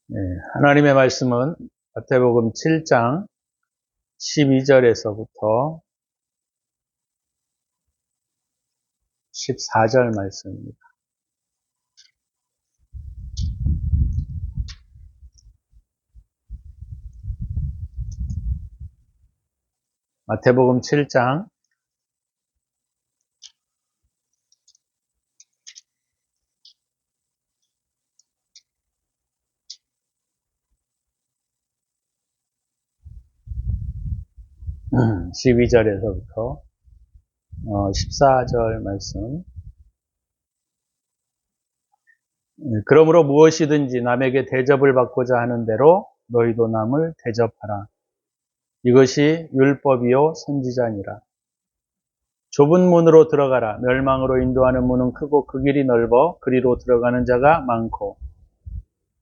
네, 하나님의 말씀은 마태복음 7장 12절에서부터 14절 말씀입니다. 마태복음 7장 12절에서부터 14절 말씀. 그러므로 무엇이든지 남에게 대접을 받고자 하는 대로 너희도 남을 대접하라. 이것이 율법이요 선지자니라. 좁은 문으로 들어가라. 멸망으로 인도하는 문은 크고 그 길이 넓어 그리로 들어가는 자가 많고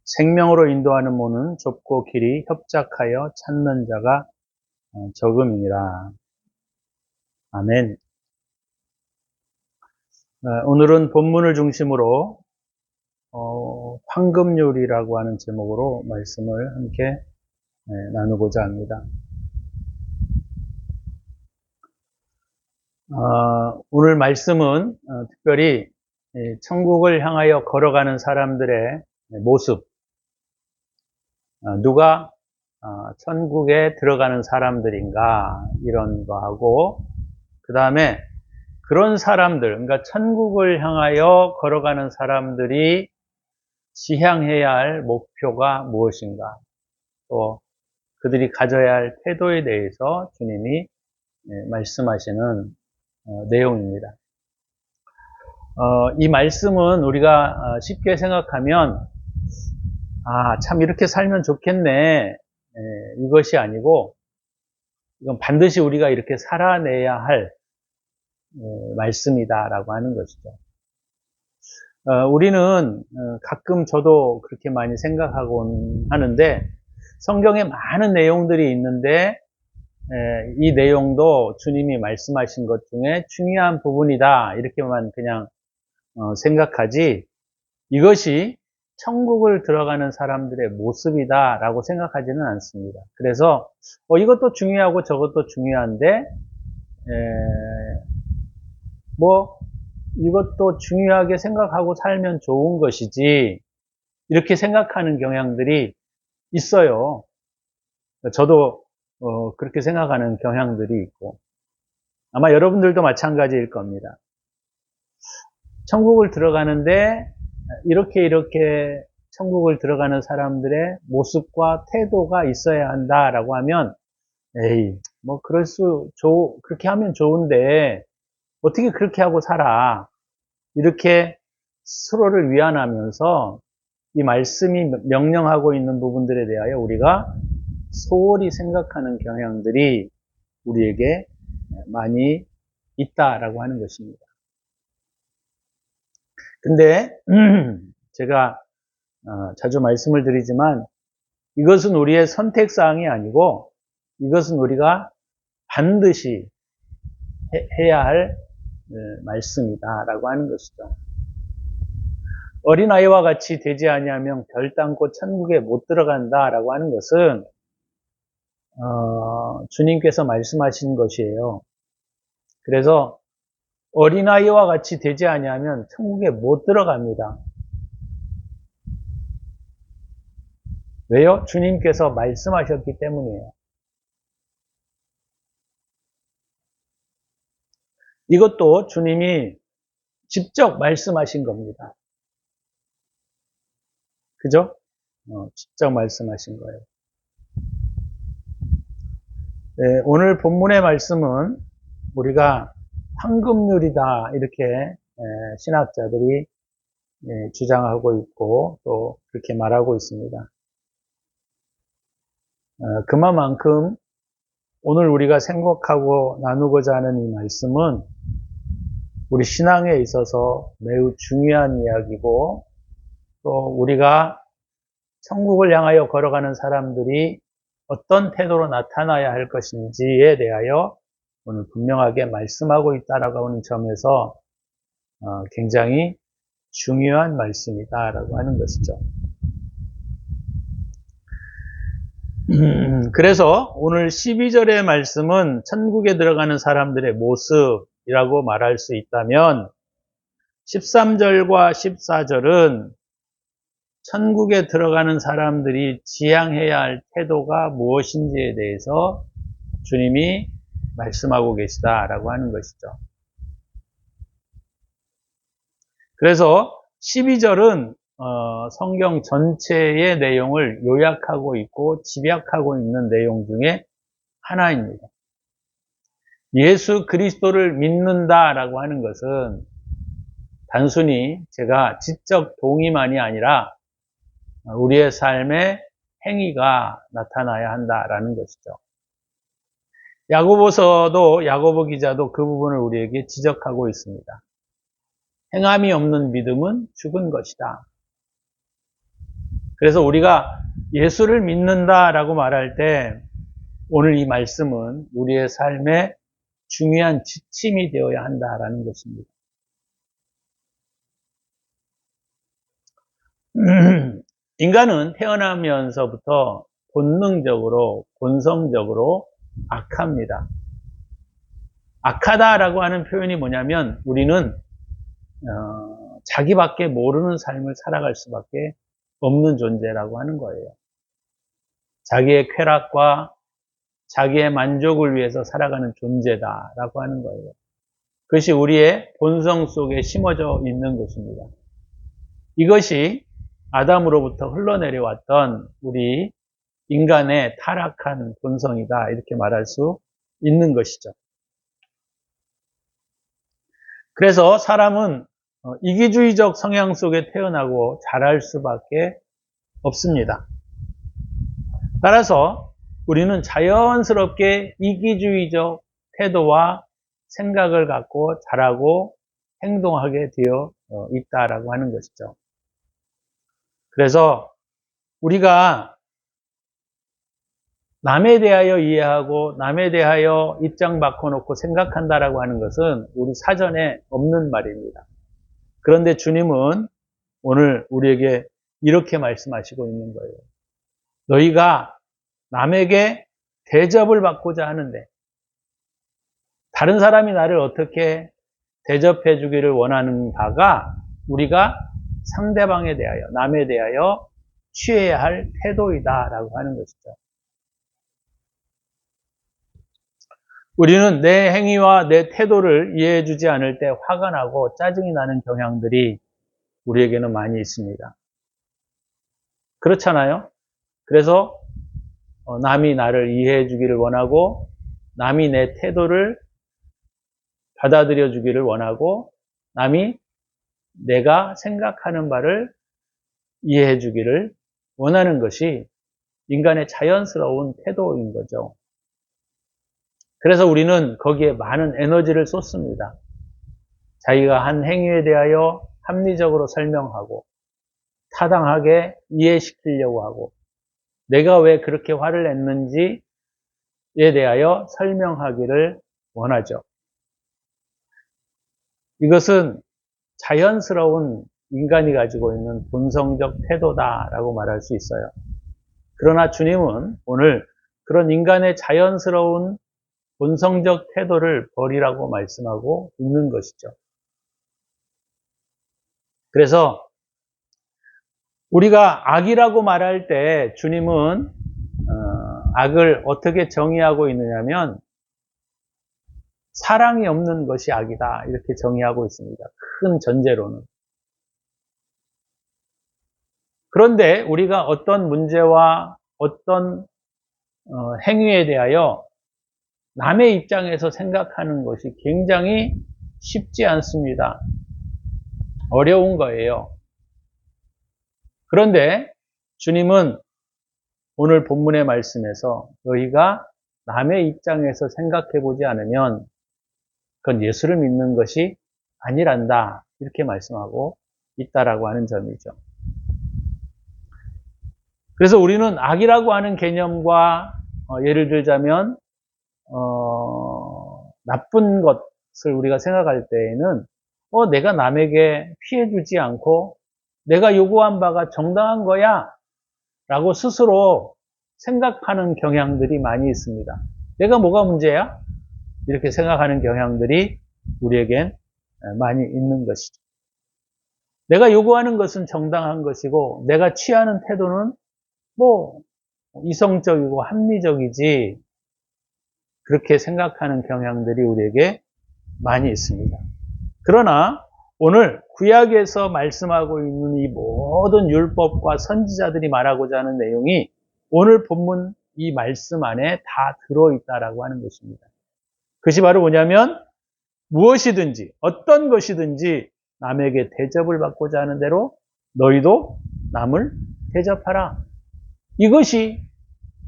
생명으로 인도하는 문은 좁고 길이 협착하여 찾는 자가 적음이니라. 아멘. 오늘은 본문을 중심으로 황금률이라고 하는 제목으로 말씀을 함께 나누고자 합니다. 오늘 말씀은 특별히 천국을 향하여 걸어가는 사람들의 모습, 누가 천국에 들어가는 사람들인가 이런 거하고, 그 다음에 그런 사람들, 그러니까 천국을 향하여 걸어가는 사람들이 지향해야 할 목표가 무엇인가, 또 그들이 가져야 할 태도에 대해서 주님이 말씀하시는 내용입니다. 이 말씀은 우리가 쉽게 생각하면 참 이렇게 살면 좋겠네, 이것이 아니고 이건 반드시 우리가 이렇게 살아내야 할 말씀이다라고 하는 것이죠. 우리는 가끔 저도 그렇게 많이 생각하곤 하는데, 성경에 많은 내용들이 있는데 이 내용도 주님이 말씀하신 것 중에 중요한 부분이다 이렇게만 그냥 생각하지, 이것이 천국을 들어가는 사람들의 모습이다 라고 생각하지는 않습니다. 그래서 이것도 중요하고 저것도 중요한데 이것도 중요하게 생각하고 살면 좋은 것이지, 이렇게 생각하는 경향들이 있어요. 저도 그렇게 생각하는 경향들이 있고, 아마 여러분들도 마찬가지일 겁니다. 천국을 들어가는데 이렇게 천국을 들어가는 사람들의 모습과 태도가 있어야 한다라고 하면, 그렇게 하면 좋은데 어떻게 그렇게 하고 살아, 이렇게 서로를 위안하면서 이 말씀이 명령하고 있는 부분들에 대하여 우리가 소홀히 생각하는 경향들이 우리에게 많이 있다라고 하는 것입니다. 근데 제가 자주 말씀을 드리지만, 이것은 우리의 선택사항이 아니고 이것은 우리가 반드시 해야 할 말씀이다라고 하는 것이죠. 어린아이와 같이 되지 아니하면 별땅고 천국에 못 들어간다라고 하는 것은 주님께서 말씀하신 것이에요. 그래서 어린아이와 같이 되지 아니하면 천국에 못 들어갑니다. 왜요? 주님께서 말씀하셨기 때문이에요. 이것도 주님이 직접 말씀하신 겁니다. 그죠? 직접 말씀하신 거예요. 네, 오늘 본문의 말씀은 우리가 황금률이다 이렇게 신학자들이 주장하고 있고 또 그렇게 말하고 있습니다. 그만큼 오늘 우리가 생각하고 나누고자 하는 이 말씀은 우리 신앙에 있어서 매우 중요한 이야기고, 또 우리가 천국을 향하여 걸어가는 사람들이 어떤 태도로 나타나야 할 것인지에 대하여 오늘 분명하게 말씀하고 있다라고 하는 점에서 굉장히 중요한 말씀이다라고 하는 것이죠. 그래서 오늘 12절의 말씀은 천국에 들어가는 사람들의 모습이라고 말할 수 있다면 13절과 14절은 천국에 들어가는 사람들이 지향해야 할 태도가 무엇인지에 대해서 주님이 말씀하고 계시다라고 하는 것이죠. 그래서 12절은 성경 전체의 내용을 요약하고 있고 집약하고 있는 내용 중에 하나입니다. 예수 그리스도를 믿는다라고 하는 것은 단순히 제가 지적 동의만이 아니라 우리의 삶의 행위가 나타나야 한다라는 것이죠. 야고보서도 야고보 기자도 그 부분을 우리에게 지적하고 있습니다. 행함이 없는 믿음은 죽은 것이다. 그래서 우리가 예수를 믿는다라고 말할 때 오늘 이 말씀은 우리의 삶의 중요한 지침이 되어야 한다라는 것입니다. 인간은 태어나면서부터 본능적으로, 본성적으로 악합니다. 악하다라고 하는 표현이 뭐냐면 우리는 자기밖에 모르는 삶을 살아갈 수밖에 없는 존재라고 하는 거예요. 자기의 쾌락과 자기의 만족을 위해서 살아가는 존재다라고 하는 거예요. 그것이 우리의 본성 속에 심어져 있는 것입니다. 이것이 아담으로부터 흘러내려왔던 우리 인간의 타락한 본성이다 이렇게 말할 수 있는 것이죠. 그래서 사람은 이기주의적 성향 속에 태어나고 자랄 수밖에 없습니다. 따라서 우리는 자연스럽게 이기주의적 태도와 생각을 갖고 자라고 행동하게 되어 있다라고 하는 것이죠. 그래서 우리가 남에 대하여 이해하고 남에 대하여 입장 바꿔놓고 생각한다라고 하는 것은 우리 사전에 없는 말입니다. 그런데 주님은 오늘 우리에게 이렇게 말씀하시고 있는 거예요. 너희가 남에게 대접을 받고자 하는데 다른 사람이 나를 어떻게 대접해 주기를 원하는 바가 우리가 상대방에 대하여 남에 대하여 취해야 할 태도이다라고 하는 것이죠. 우리는 내 행위와 내 태도를 이해해 주지 않을 때 화가 나고 짜증이 나는 경향들이 우리에게는 많이 있습니다. 그렇잖아요? 그래서 남이 나를 이해해 주기를 원하고 남이 내 태도를 받아들여 주기를 원하고 남이 내가 생각하는 바를 이해해 주기를 원하는 것이 인간의 자연스러운 태도인 거죠. 그래서 우리는 거기에 많은 에너지를 쏟습니다. 자기가 한 행위에 대하여 합리적으로 설명하고 타당하게 이해시키려고 하고 내가 왜 그렇게 화를 냈는지에 대하여 설명하기를 원하죠. 이것은 자연스러운 인간이 가지고 있는 본성적 태도다라고 말할 수 있어요. 그러나 주님은 오늘 그런 인간의 자연스러운 본성적 태도를 버리라고 말씀하고 있는 것이죠. 그래서 우리가 악이라고 말할 때 주님은 악을 어떻게 정의하고 있느냐면 사랑이 없는 것이 악이다 이렇게 정의하고 있습니다. 큰 전제로는. 그런데 우리가 어떤 문제와 어떤 행위에 대하여 남의 입장에서 생각하는 것이 굉장히 쉽지 않습니다. 어려운 거예요. 그런데 주님은 오늘 본문의 말씀에서 너희가 남의 입장에서 생각해 보지 않으면 그건 예수를 믿는 것이 아니란다 이렇게 말씀하고 있다라고 하는 점이죠. 그래서 우리는 악이라고 하는 개념과 예를 들자면 나쁜 것을 우리가 생각할 때에는 내가 남에게 피해 주지 않고 내가 요구한 바가 정당한 거야 라고 스스로 생각하는 경향들이 많이 있습니다. 내가 뭐가 문제야? 이렇게 생각하는 경향들이 우리에겐 많이 있는 것이죠. 내가 요구하는 것은 정당한 것이고 내가 취하는 태도는 뭐 이성적이고 합리적이지, 그렇게 생각하는 경향들이 우리에게 많이 있습니다. 그러나 오늘 구약에서 말씀하고 있는 이 모든 율법과 선지자들이 말하고자 하는 내용이 오늘 본문 이 말씀 안에 다 들어있다라고 하는 것입니다. 그것이 바로 뭐냐면 무엇이든지 어떤 것이든지 남에게 대접을 받고자 하는 대로 너희도 남을 대접하라. 이것이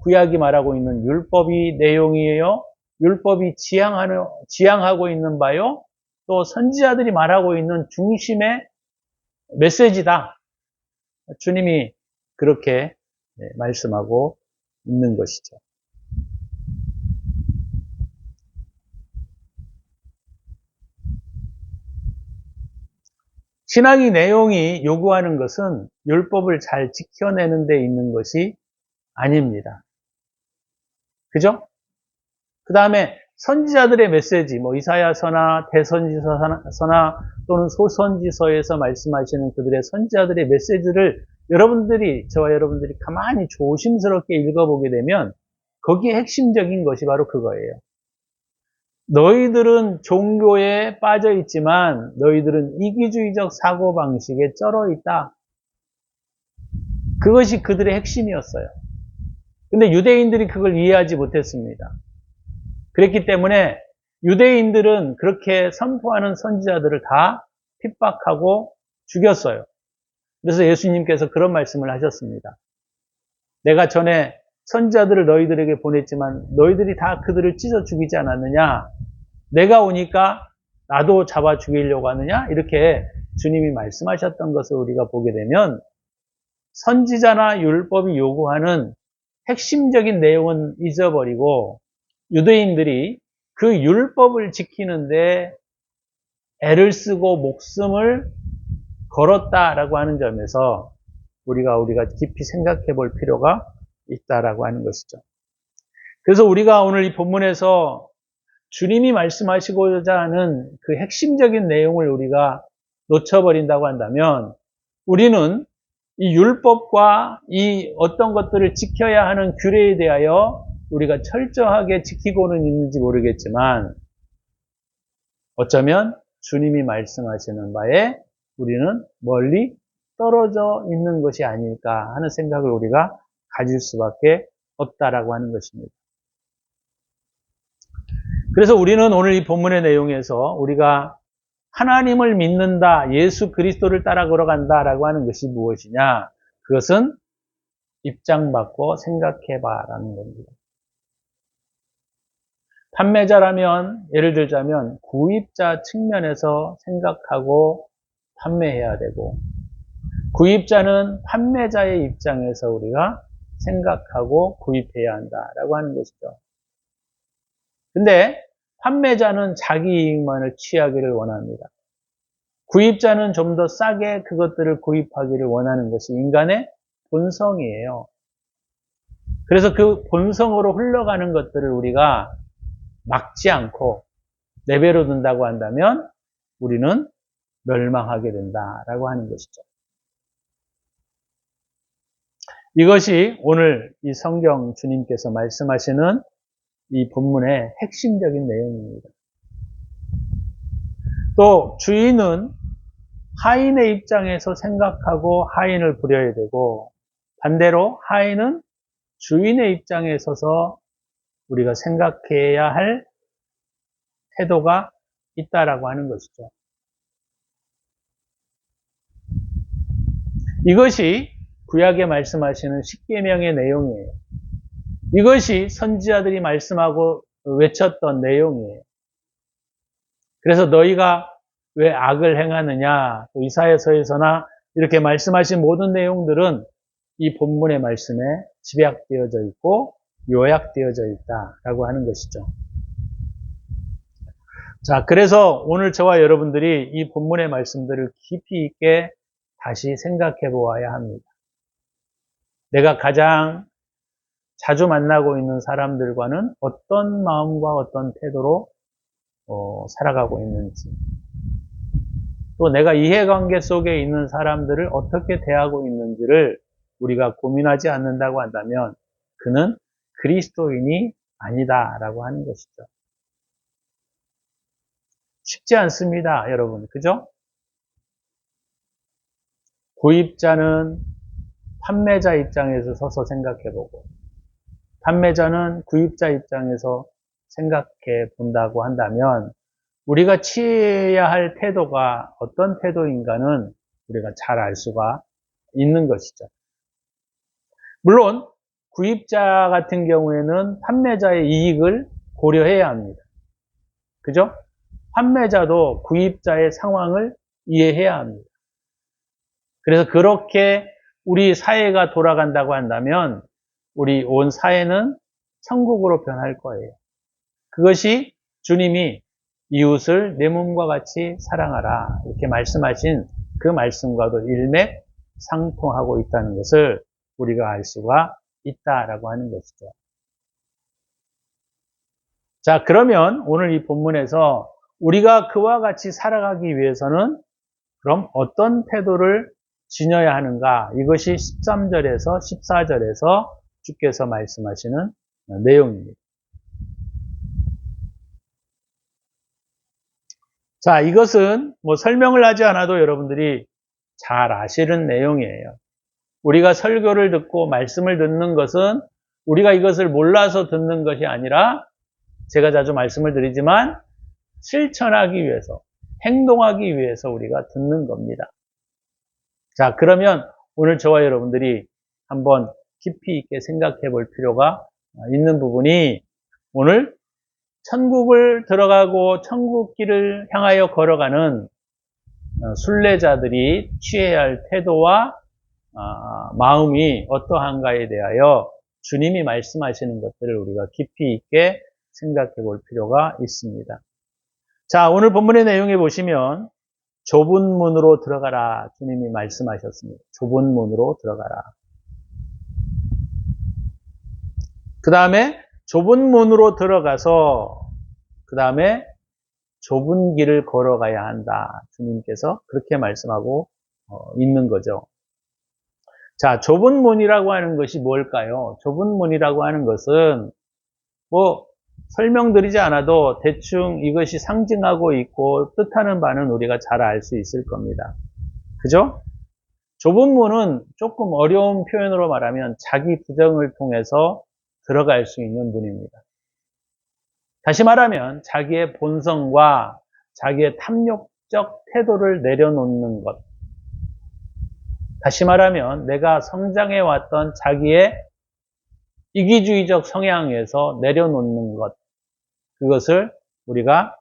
구약이 말하고 있는 율법의 내용이에요. 율법이 지향하고 있는 바요. 또 선지자들이 말하고 있는 중심의 메시지다. 주님이 그렇게 말씀하고 있는 것이죠. 신앙의 내용이 요구하는 것은 율법을 잘 지켜내는 데 있는 것이 아닙니다. 그죠? 그 다음에 선지자들의 메시지, 뭐 이사야서나 대선지서나 또는 소선지서에서 말씀하시는 그들의 선지자들의 메시지를 저와 여러분들이 가만히 조심스럽게 읽어보게 되면 거기에 핵심적인 것이 바로 그거예요. 너희들은 종교에 빠져 있지만 너희들은 이기주의적 사고방식에 쩔어 있다. 그것이 그들의 핵심이었어요. 근데 유대인들이 그걸 이해하지 못했습니다. 그랬기 때문에 유대인들은 그렇게 선포하는 선지자들을 다 핍박하고 죽였어요. 그래서 예수님께서 그런 말씀을 하셨습니다. 내가 전에 선지자들을 너희들에게 보냈지만 너희들이 다 그들을 찢어 죽이지 않았느냐? 내가 오니까 나도 잡아 죽이려고 하느냐? 이렇게 주님이 말씀하셨던 것을 우리가 보게 되면 선지자나 율법이 요구하는 핵심적인 내용은 잊어버리고 유대인들이 그 율법을 지키는데 애를 쓰고 목숨을 걸었다라고 하는 점에서 우리가 깊이 생각해 볼 필요가 있다라고 하는 것이죠. 그래서 우리가 오늘 이 본문에서 주님이 말씀하시고자 하는 그 핵심적인 내용을 우리가 놓쳐버린다고 한다면 우리는 이 율법과 이 어떤 것들을 지켜야 하는 규례에 대하여 우리가 철저하게 지키고는 있는지 모르겠지만 어쩌면 주님이 말씀하시는 바에 우리는 멀리 떨어져 있는 것이 아닐까 하는 생각을 우리가 가질 수밖에 없다라고 하는 것입니다. 그래서 우리는 오늘 이 본문의 내용에서 우리가 하나님을 믿는다, 예수 그리스도를 따라 걸어간다라고 하는 것이 무엇이냐? 그것은 입장 바꿔 생각해봐라는 겁니다. 판매자라면 예를 들자면 구입자 측면에서 생각하고 판매해야 되고 구입자는 판매자의 입장에서 우리가 생각하고 구입해야 한다라고 하는 것이죠. 근데 판매자는 자기 이익만을 취하기를 원합니다. 구입자는 좀 더 싸게 그것들을 구입하기를 원하는 것이 인간의 본성이에요. 그래서 그 본성으로 흘러가는 것들을 우리가 막지 않고 내버려 둔다고 한다면 우리는 멸망하게 된다라고 하는 것이죠. 이것이 오늘 이 성경 주님께서 말씀하시는 이 본문의 핵심적인 내용입니다. 또 주인은 하인의 입장에서 생각하고 하인을 부려야 되고 반대로 하인은 주인의 입장에 서서 우리가 생각해야 할 태도가 있다라고 하는 것이죠. 이것이 구약에 말씀하시는 십계명의 내용이에요. 이것이 선지자들이 말씀하고 외쳤던 내용이에요. 그래서 너희가 왜 악을 행하느냐, 또 이사야서에서나 이렇게 말씀하신 모든 내용들은 이 본문의 말씀에 집약되어져 있고 요약되어져 있다라고 하는 것이죠. 자, 그래서 오늘 저와 여러분들이 이 본문의 말씀들을 깊이 있게 다시 생각해 보아야 합니다. 내가 가장 자주 만나고 있는 사람들과는 어떤 마음과 어떤 태도로 살아가고 있는지, 또 내가 이해관계 속에 있는 사람들을 어떻게 대하고 있는지를 우리가 고민하지 않는다고 한다면 그는 그리스도인이 아니다라고 하는 것이죠. 쉽지 않습니다, 여러분. 그죠? 구입자는 판매자 입장에서 서서 생각해보고, 판매자는 구입자 입장에서 생각해 본다고 한다면 우리가 취해야 할 태도가 어떤 태도인가는 우리가 잘 알 수가 있는 것이죠. 물론 구입자 같은 경우에는 판매자의 이익을 고려해야 합니다. 그죠? 판매자도 구입자의 상황을 이해해야 합니다. 그래서 그렇게 우리 사회가 돌아간다고 한다면 우리 온 사회는 천국으로 변할 거예요. 그것이 주님이 이웃을 내 몸과 같이 사랑하라 이렇게 말씀하신 그 말씀과도 일맥상통하고 있다는 것을 우리가 알 수가 있다라고 하는 것이죠. 자, 그러면 오늘 이 본문에서 우리가 그와 같이 살아가기 위해서는 그럼 어떤 태도를 지녀야 하는가? 이것이 13절에서 14절에서 주께서 말씀하시는 내용입니다. 자, 이것은 뭐 설명을 하지 않아도 여러분들이 잘 아시는 내용이에요. 우리가 설교를 듣고 말씀을 듣는 것은 우리가 이것을 몰라서 듣는 것이 아니라 제가 자주 말씀을 드리지만 실천하기 위해서, 행동하기 위해서 우리가 듣는 겁니다. 자, 그러면 오늘 저와 여러분들이 한번 깊이 있게 생각해 볼 필요가 있는 부분이 오늘 천국을 들어가고 천국길을 향하여 걸어가는 순례자들이 취해야 할 태도와 마음이 어떠한가에 대하여 주님이 말씀하시는 것들을 우리가 깊이 있게 생각해 볼 필요가 있습니다. 자, 오늘 본문의 내용에 보시면 좁은 문으로 들어가라 주님이 말씀하셨습니다. 좁은 문으로 들어가라. 그 다음에 좁은 문으로 들어가서 그 다음에 좁은 길을 걸어가야 한다. 주님께서 그렇게 말씀하고 있는 거죠. 자, 좁은 문이라고 하는 것이 뭘까요? 좁은 문이라고 하는 것은 뭐 설명드리지 않아도 대충 이것이 상징하고 있고 뜻하는 바는 우리가 잘 알 수 있을 겁니다. 그죠? 좁은 문은 조금 어려운 표현으로 말하면 자기 부정을 통해서 들어갈 수 있는 문입니다. 다시 말하면 자기의 본성과 자기의 탐욕적 태도를 내려놓는 것. 다시 말하면 내가 성장해 왔던 자기의 이기주의적 성향에서 내려놓는 것. 그것을 우리가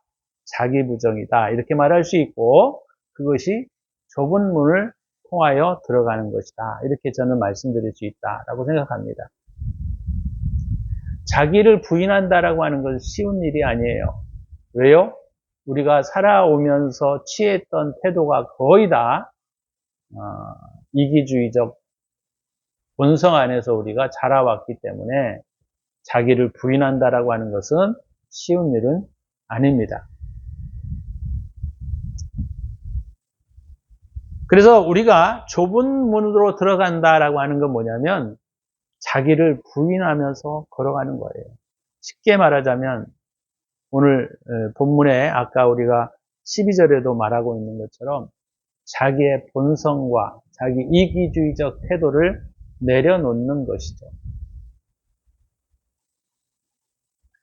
자기 부정이다. 이렇게 말할 수 있고 그것이 좁은 문을 통하여 들어가는 것이다. 이렇게 저는 말씀드릴 수 있다라고 생각합니다. 자기를 부인한다라고 하는 것은 쉬운 일이 아니에요. 왜요? 우리가 살아오면서 취했던 태도가 거의 다 이기주의적 본성 안에서 우리가 자라왔기 때문에 자기를 부인한다라고 하는 것은 쉬운 일은 아닙니다. 그래서 우리가 좁은 문으로 들어간다라고 하는 건 뭐냐면 자기를 부인하면서 걸어가는 거예요. 쉽게 말하자면 오늘 본문에 아까 우리가 12절에도 말하고 있는 것처럼 자기의 본성과 자기 이기주의적 태도를 내려놓는 것이죠.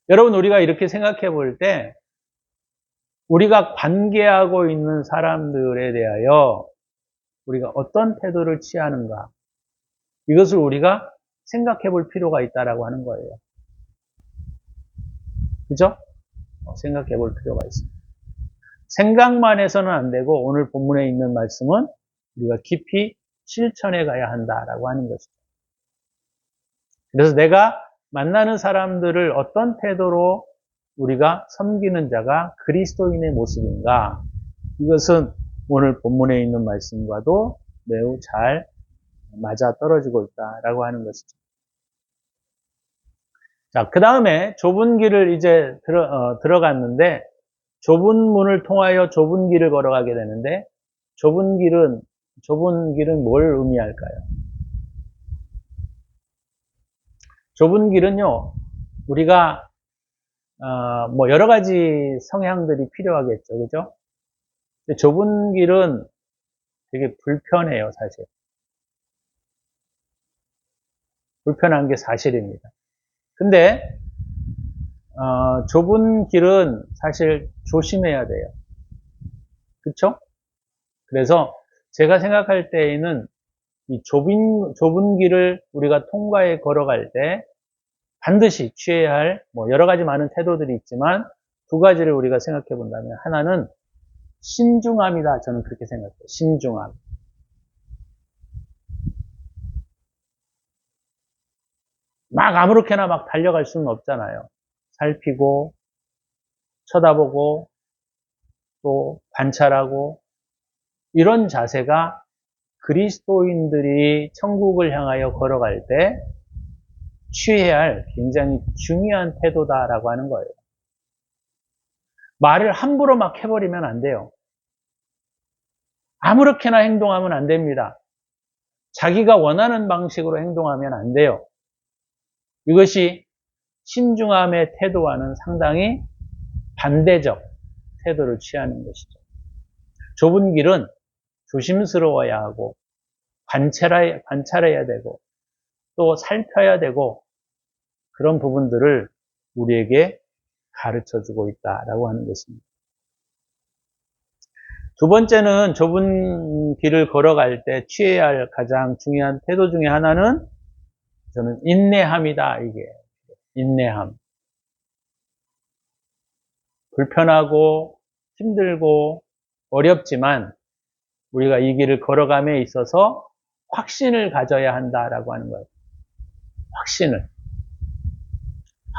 여러분, 우리가 이렇게 생각해 볼 때 우리가 관계하고 있는 사람들에 대하여 우리가 어떤 태도를 취하는가, 이것을 우리가 생각해 볼 필요가 있다라고 하는 거예요. 그죠? 생각해 볼 필요가 있습니다. 생각만 해서는 안 되고 오늘 본문에 있는 말씀은 우리가 깊이 실천해 가야 한다라고 하는 것이죠. 그래서 내가 만나는 사람들을 어떤 태도로 우리가 섬기는 자가 그리스도인의 모습인가, 이것은 오늘 본문에 있는 말씀과도 매우 잘 맞아 떨어지고 있다라고 하는 것이죠. 자, 그 다음에 좁은 길을 이제 들어갔는데, 좁은 문을 통하여 좁은 길을 걸어가게 되는데, 좁은 길은 뭘 의미할까요? 좁은 길은요, 우리가, 뭐, 여러 가지 성향들이 필요하겠죠. 그죠? 근데 좁은 길은 되게 불편해요, 사실. 불편한 게 사실입니다. 근데, 좁은 길은 사실 조심해야 돼요. 그쵸? 그래서 제가 생각할 때에는 이 좁은 길을 우리가 통과해 걸어갈 때 반드시 취해야 할 뭐 여러 가지 많은 태도들이 있지만 두 가지를 우리가 생각해 본다면 하나는 신중함이다. 저는 그렇게 생각해요. 신중함. 막 아무렇게나 막 달려갈 수는 없잖아요. 살피고 쳐다보고 또 관찰하고 이런 자세가 그리스도인들이 천국을 향하여 걸어갈 때 취해야 할 굉장히 중요한 태도다라고 하는 거예요. 말을 함부로 막 해버리면 안 돼요. 아무렇게나 행동하면 안 됩니다. 자기가 원하는 방식으로 행동하면 안 돼요. 이것이 신중함의 태도와는 상당히 반대적 태도를 취하는 것이죠. 좁은 길은 조심스러워야 하고 관찰해야 되고 또 살펴야 되고 그런 부분들을 우리에게 가르쳐주고 있다라고 하는 것입니다. 두 번째는 좁은 길을 걸어갈 때 취해야 할 가장 중요한 태도 중에 하나는 저는 인내함이다. 이게 인내함. 불편하고 힘들고 어렵지만 우리가 이 길을 걸어감에 있어서 확신을 가져야 한다라고 하는 거예요.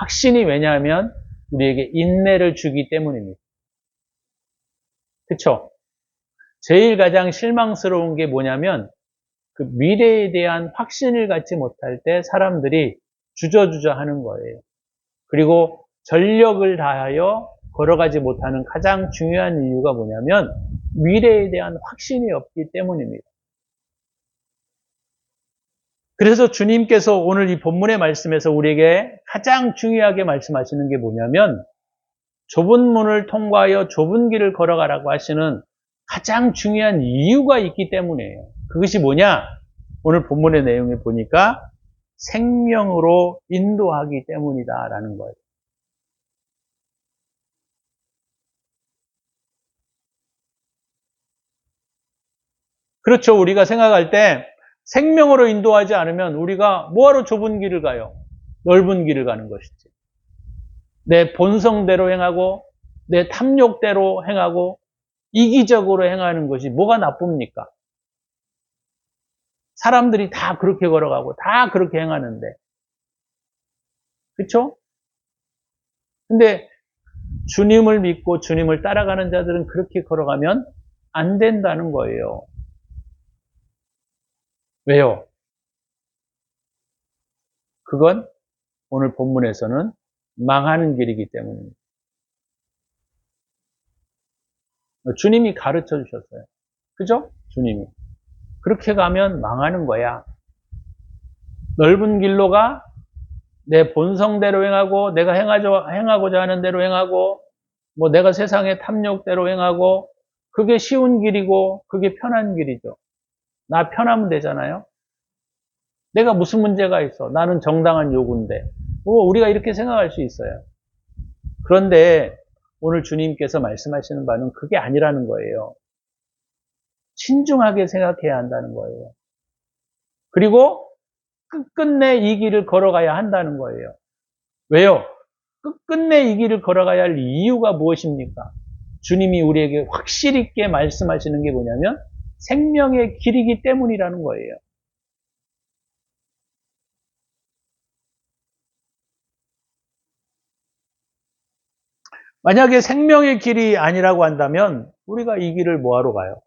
확신이 왜냐하면 우리에게 인내를 주기 때문입니다. 그렇죠? 제일 가장 실망스러운 게 뭐냐면 그 미래에 대한 확신을 갖지 못할 때 사람들이 주저주저 하는 거예요. 그리고 전력을 다하여 걸어가지 못하는 가장 중요한 이유가 뭐냐면 미래에 대한 확신이 없기 때문입니다. 그래서 주님께서 오늘 이 본문의 말씀에서 우리에게 가장 중요하게 말씀하시는 게 뭐냐면 좁은 문을 통과하여 좁은 길을 걸어가라고 하시는 가장 중요한 이유가 있기 때문이에요. 그것이 뭐냐? 오늘 본문의 내용을 보니까 생명으로 인도하기 때문이다라는 거예요. 그렇죠. 우리가 생각할 때 생명으로 인도하지 않으면 우리가 뭐하러 좁은 길을 가요? 넓은 길을 가는 것이지. 내 본성대로 행하고 내 탐욕대로 행하고 이기적으로 행하는 것이 뭐가 나쁩니까? 사람들이 다 그렇게 걸어가고 다 그렇게 행하는데. 그렇죠? 근데 주님을 믿고 주님을 따라가는 자들은 그렇게 걸어가면 안 된다는 거예요. 왜요? 그건 오늘 본문에서는 망하는 길이기 때문입니다. 주님이 가르쳐 주셨어요. 그죠? 주님이. 그렇게 가면 망하는 거야. 넓은 길로 가, 내 본성대로 행하고, 내가 행하고자 하는 대로 행하고, 뭐 내가 세상의 탐욕대로 행하고, 그게 쉬운 길이고, 그게 편한 길이죠. 나 편하면 되잖아요? 내가 무슨 문제가 있어? 나는 정당한 요구인데. 우리가 이렇게 생각할 수 있어요. 그런데 오늘 주님께서 말씀하시는 바는 그게 아니라는 거예요. 신중하게 생각해야 한다는 거예요. 그리고 끝끝내 이 길을 걸어가야 한다는 거예요. 왜요? 끝끝내 이 길을 걸어가야 할 이유가 무엇입니까? 주님이 우리에게 확실히 있게 말씀하시는 게 뭐냐면 생명의 길이기 때문이라는 거예요. 만약에 생명의 길이 아니라고 한다면 우리가 이 길을 뭐하러 가요?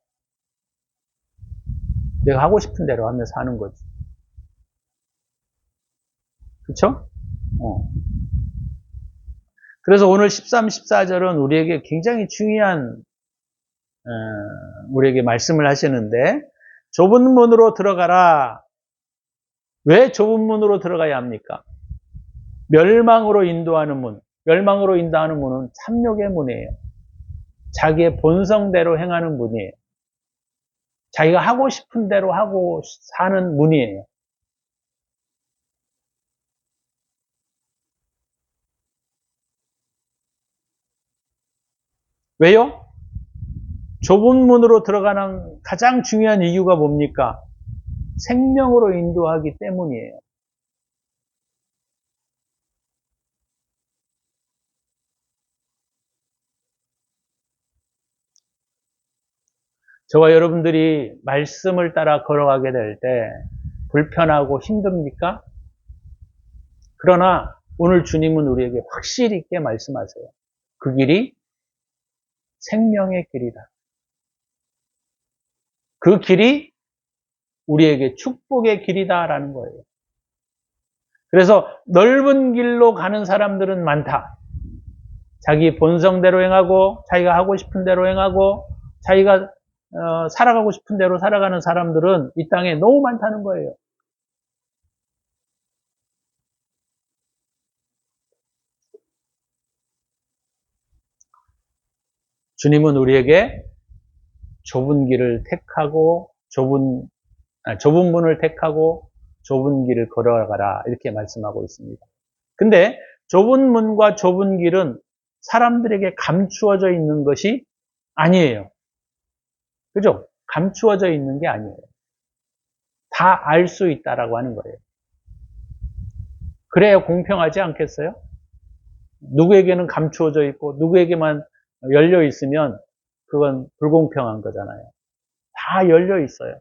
내가 하고 싶은 대로 하며 사는 거지. 그렇죠? 그래서 오늘 13, 14절은 우리에게 굉장히 중요한 우리에게 말씀을 하시는데 좁은 문으로 들어가라. 왜 좁은 문으로 들어가야 합니까? 멸망으로 인도하는 문. 멸망으로 인도하는 문은 탐욕의 문이에요. 자기의 본성대로 행하는 문이에요. 자기가 하고 싶은 대로 하고 사는 문이에요. 왜요? 좁은 문으로 들어가는 가장 중요한 이유가 뭡니까? 생명으로 인도하기 때문이에요. 저와 여러분들이 말씀을 따라 걸어가게 될 때 불편하고 힘듭니까? 그러나 오늘 주님은 우리에게 확실히 있게 말씀하세요. 그 길이 생명의 길이다. 그 길이 우리에게 축복의 길이다라는 거예요. 그래서 넓은 길로 가는 사람들은 많다. 자기 본성대로 행하고 자기가 하고 싶은 대로 행하고 자기가 살아가고 싶은 대로 살아가는 사람들은 이 땅에 너무 많다는 거예요. 주님은 우리에게 좁은 길을 택하고 좁은 문을 택하고 좁은 길을 걸어가라 이렇게 말씀하고 있습니다. 근데 좁은 문과 좁은 길은 사람들에게 감추어져 있는 것이 아니에요. 그죠? 감추어져 있는 게 아니에요. 다 알 수 있다라고 하는 거예요. 그래야 공평하지 않겠어요? 누구에게는 감추어져 있고 누구에게만 열려 있으면 그건 불공평한 거잖아요. 다 열려 있어요.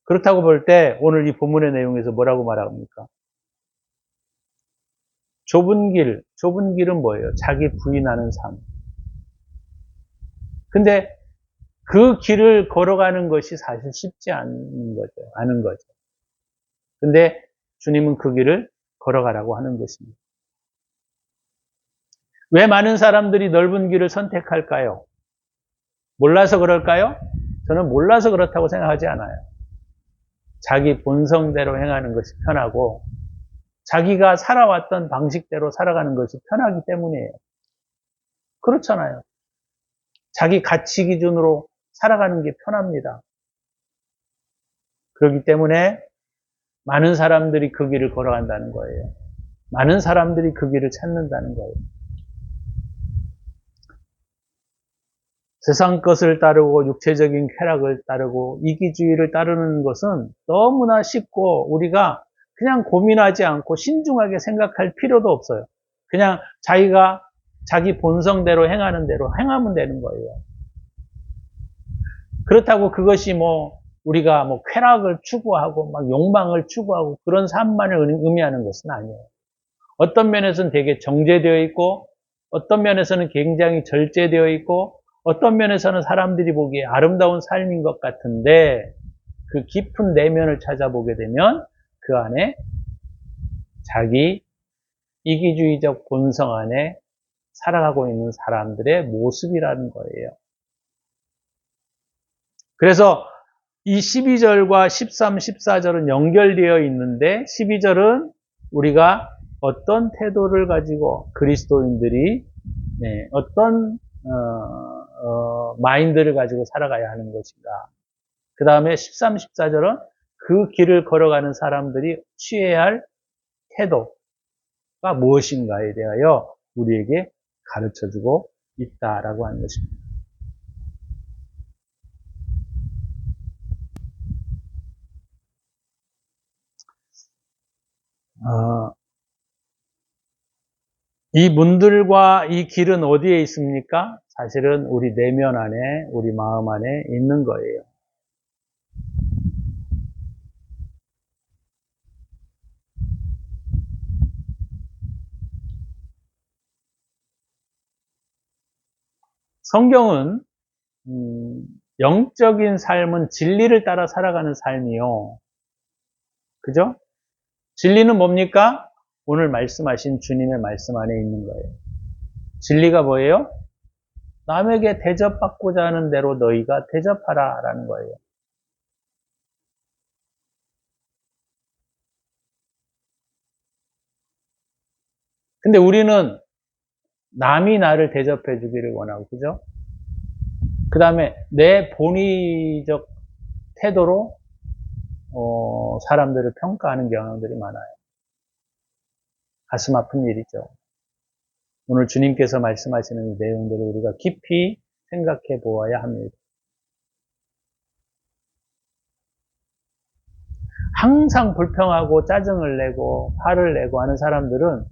그렇다고 볼 때 오늘 이 본문의 내용에서 뭐라고 말합니까? 좁은 길은 뭐예요? 자기 부인하는 삶. 근데 그 길을 걸어가는 것이 사실 쉽지 않은 거죠. 않은 거죠. 근데 주님은 그 길을 걸어가라고 하는 것입니다. 왜 많은 사람들이 넓은 길을 선택할까요? 몰라서 그럴까요? 저는 몰라서 그렇다고 생각하지 않아요. 자기 본성대로 행하는 것이 편하고 자기가 살아왔던 방식대로 살아가는 것이 편하기 때문이에요. 그렇잖아요. 자기 가치 기준으로 살아가는 게 편합니다. 그렇기 때문에 많은 사람들이 그 길을 걸어간다는 거예요. 많은 사람들이 그 길을 찾는다는 거예요. 세상 것을 따르고 육체적인 쾌락을 따르고 이기주의를 따르는 것은 너무나 쉽고 우리가 그냥 고민하지 않고 신중하게 생각할 필요도 없어요. 그냥 자기가 자기 본성대로 행하는 대로 행하면 되는 거예요. 그렇다고 그것이 우리가 쾌락을 추구하고 막 욕망을 추구하고 그런 삶만을 의미하는 것은 아니에요. 어떤 면에서는 되게 정제되어 있고 어떤 면에서는 굉장히 절제되어 있고 어떤 면에서는 사람들이 보기에 아름다운 삶인 것 같은데 그 깊은 내면을 찾아보게 되면 그 안에 자기 이기주의적 본성 안에 살아가고 있는 사람들의 모습이라는 거예요. 그래서 이 12절과 13, 14절은 연결되어 있는데 12절은 우리가 어떤 태도를 가지고 그리스도인들이 어떤 마인드를 가지고 살아가야 하는 것인가. 그 다음에 13, 14절은 그 길을 걸어가는 사람들이 취해야 할 태도가 무엇인가에 대하여 우리에게 가르쳐주고 있다라고 하는 것입니다. 이 문들과 이 길은 어디에 있습니까? 사실은 우리 내면 안에, 우리 마음 안에 있는 거예요. 성경은 영적인 삶은 진리를 따라 살아가는 삶이요. 그죠? 진리는 뭡니까? 오늘 말씀하신 주님의 말씀 안에 있는 거예요. 진리가 뭐예요? 남에게 대접받고자 하는 대로 너희가 대접하라 라는 거예요. 근데 우리는 남이 나를 대접해 주기를 원하고, 그죠? 그 다음에 내 본의적 태도로 사람들을 평가하는 경향들이 많아요. 가슴 아픈 일이죠. 오늘 주님께서 말씀하시는 이 내용들을 우리가 깊이 생각해 보아야 합니다. 항상 불평하고 짜증을 내고 화를 내고 하는 사람들은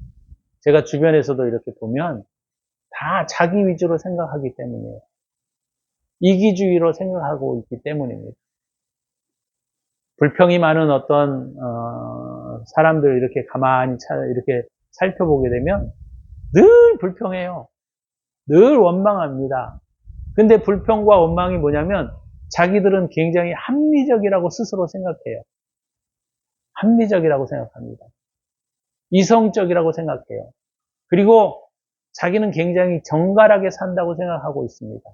제가 주변에서도 이렇게 보면 다 자기 위주로 생각하기 때문이에요. 이기주의로 생각하고 있기 때문입니다. 불평이 많은 어떤 사람들 이렇게 가만히 이렇게 살펴보게 되면 늘 불평해요. 늘 원망합니다. 근데 불평과 원망이 뭐냐면 자기들은 굉장히 합리적이라고 스스로 생각해요. 합리적이라고 생각합니다. 이성적이라고 생각해요. 그리고 자기는 굉장히 정갈하게 산다고 생각하고 있습니다.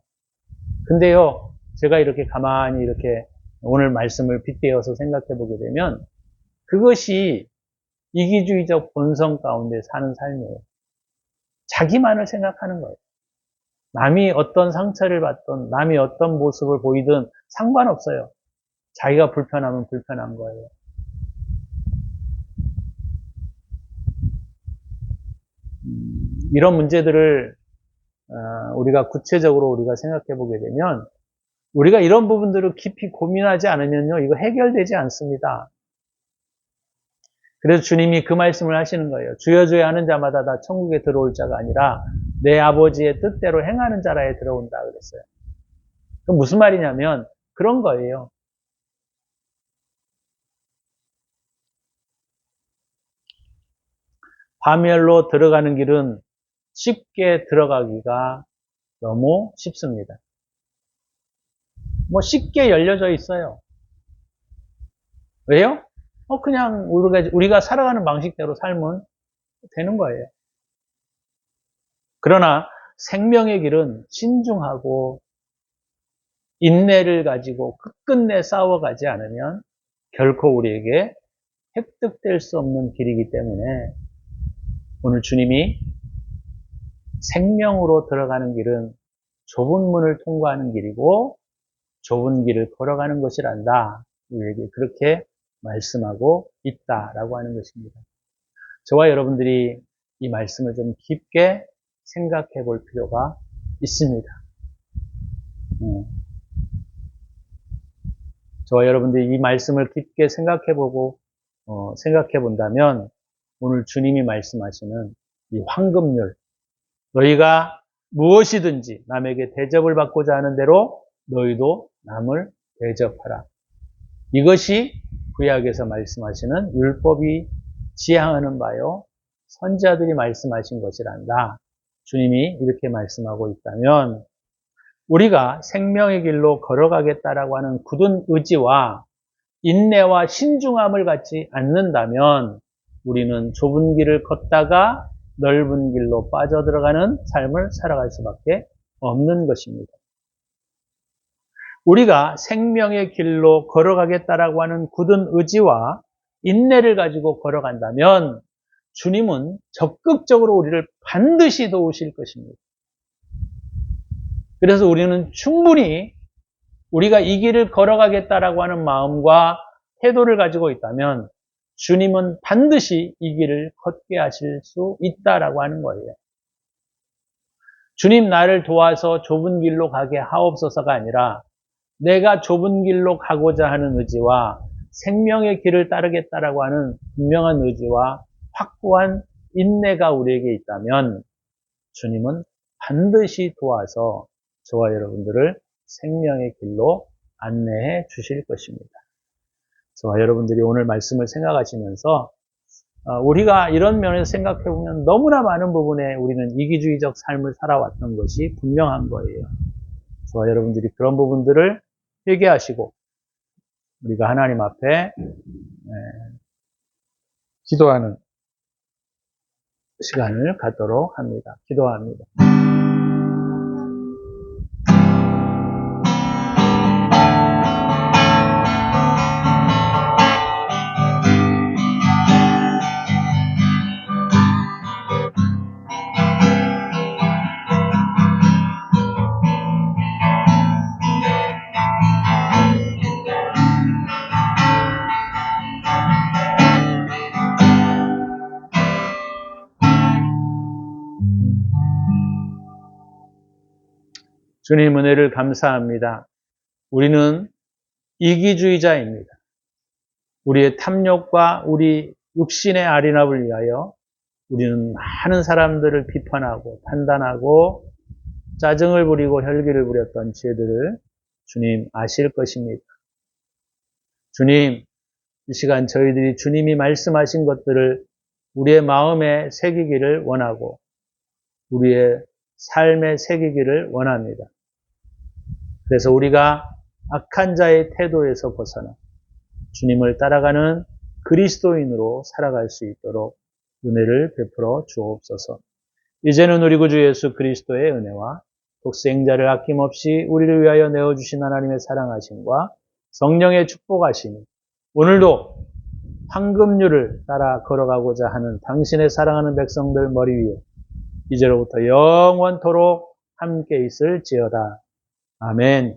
근데요, 제가 이렇게 가만히 이렇게 오늘 말씀을 빗대어서 생각해 보게 되면 그것이 이기주의적 본성 가운데 사는 삶이에요. 자기만을 생각하는 거예요. 남이 어떤 상처를 받든 남이 어떤 모습을 보이든 상관없어요. 자기가 불편하면 불편한 거예요. 이런 문제들을 우리가 구체적으로 우리가 생각해 보게 되면 우리가 이런 부분들을 깊이 고민하지 않으면요, 이거 해결되지 않습니다. 그래서 주님이 그 말씀을 하시는 거예요. 주여 주여 하는 자마다 다 천국에 들어올 자가 아니라 내 아버지의 뜻대로 행하는 자라에 들어온다 그랬어요. 그럼 무슨 말이냐면 그런 거예요. 파멸로 들어가는 길은 쉽게 들어가기가 너무 쉽습니다. 뭐 쉽게 열려져 있어요. 왜요? 그냥 우리가 살아가는 방식대로 살면 되는 거예요. 그러나 생명의 길은 신중하고 인내를 가지고 끝끝내 싸워가지 않으면 결코 우리에게 획득될 수 없는 길이기 때문에 오늘 주님이 생명으로 들어가는 길은 좁은 문을 통과하는 길이고 좁은 길을 걸어가는 것이란다. 우리에게 그렇게 말씀하고 있다라고 하는 것입니다. 저와 여러분들이 이 말씀을 좀 깊게 생각해 볼 필요가 있습니다. 저와 여러분들이 이 말씀을 깊게 생각해 보고 생각해 본다면 오늘 주님이 말씀하시는 이 황금률, 너희가 무엇이든지 남에게 대접을 받고자 하는 대로 너희도 남을 대접하라. 이것이 구약에서 말씀하시는 율법이 지향하는 바요 선지자들이 말씀하신 것이란다. 주님이 이렇게 말씀하고 있다면 우리가 생명의 길로 걸어가겠다라고 하는 굳은 의지와 인내와 신중함을 갖지 않는다면 우리는 좁은 길을 걷다가 넓은 길로 빠져들어가는 삶을 살아갈 수밖에 없는 것입니다. 우리가 생명의 길로 걸어가겠다라고 하는 굳은 의지와 인내를 가지고 걸어간다면 주님은 적극적으로 우리를 반드시 도우실 것입니다. 그래서 우리는 충분히 우리가 이 길을 걸어가겠다라고 하는 마음과 태도를 가지고 있다면 주님은 반드시 이 길을 걷게 하실 수 있다라고 하는 거예요. 주님 나를 도와서 좁은 길로 가게 하옵소서가 아니라 내가 좁은 길로 가고자 하는 의지와 생명의 길을 따르겠다라고 하는 분명한 의지와 확고한 인내가 우리에게 있다면 주님은 반드시 도와서 저와 여러분들을 생명의 길로 안내해 주실 것입니다. 저와 여러분들이 오늘 말씀을 생각하시면서 우리가 이런 면에서 생각해 보면 너무나 많은 부분에 우리는 이기주의적 삶을 살아왔던 것이 분명한 거예요. 저와 여러분들이 그런 부분들을 회개하시고 우리가 하나님 앞에 기도하는 시간을 갖도록 합니다. 기도합니다. 주님 은혜를 감사합니다. 우리는 이기주의자입니다. 우리의 탐욕과 우리 육신의 아린압을 위하여 우리는 많은 사람들을 비판하고 판단하고 짜증을 부리고 혈기를 부렸던 죄들을 주님 아실 것입니다. 주님, 이 시간 저희들이 주님이 말씀하신 것들을 우리의 마음에 새기기를 원하고 우리의 삶에 새기기를 원합니다. 그래서 우리가 악한 자의 태도에서 벗어나 주님을 따라가는 그리스도인으로 살아갈 수 있도록 은혜를 베풀어 주옵소서. 이제는 우리 구주 예수 그리스도의 은혜와 독생자를 아낌없이 우리를 위하여 내어주신 하나님의 사랑하심과 성령의 축복하심이 오늘도 황금률을 따라 걸어가고자 하는 당신의 사랑하는 백성들 머리 위에 이제로부터 영원토록 함께 있을지어다. 아멘.